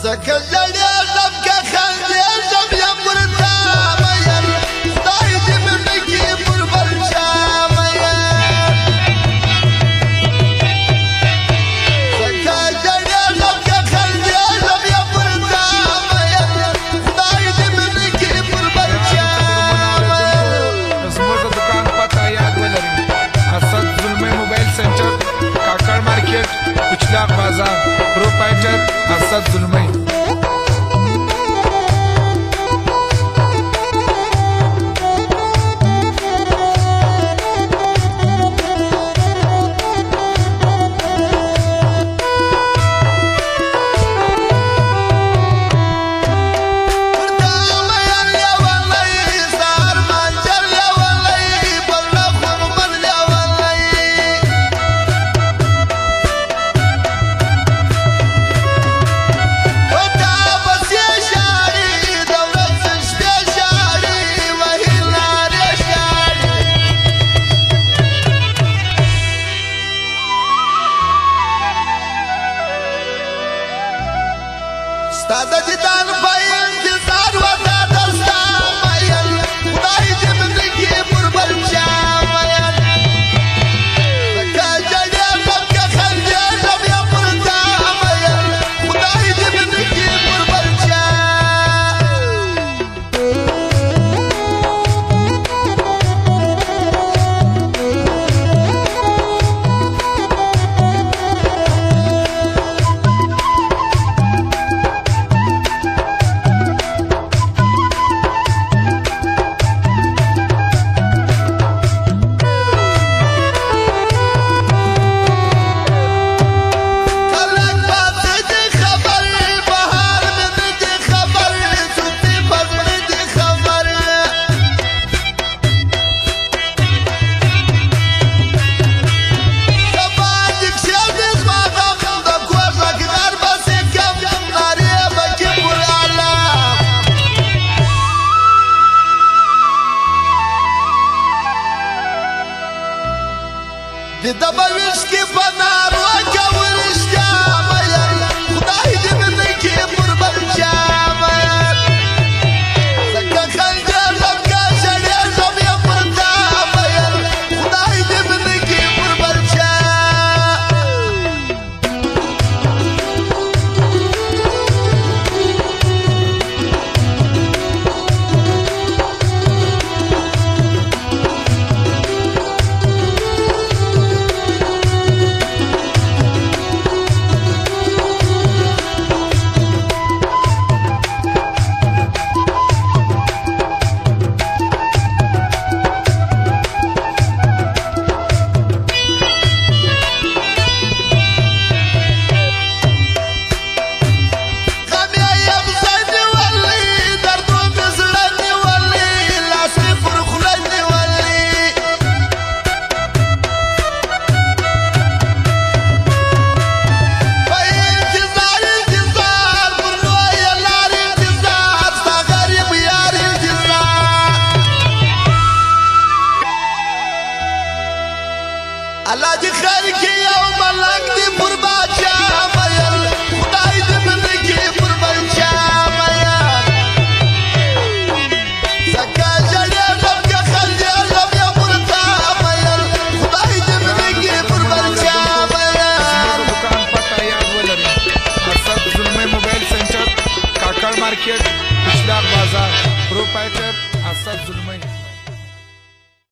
زکه ژړېږم که خندېږم یم پر تا مین خدای دې مې نه کړي پر بل چا مین زکه ژړېږم که خندېږم یم پر تا مین خدای دې مې نه کړي پر بل چا مین زموږ د دکان پته یاد ولرئ اسد زلمی موبایل سنټر کاکړ مارکیټ کوچلاق بازار پروپرایټر اسد زلمی ستا د دیدن په انتظار وته درستا مین خدای دې مې نه کړي پر بل چا مین زکه ژړېږم که خندېږم یم پر تا مین خدای دې مې نه کړي پر بل چا د بویش کې په نارو کې ورشته مین خدای دې مې نه کړي پر بل چا مین زکه خندېږم که ژړېږم یم پر تا مین خدای دې مې نه کړي پر بل چا الله دې خیر کړي یو ملنګ دې پر باچا مین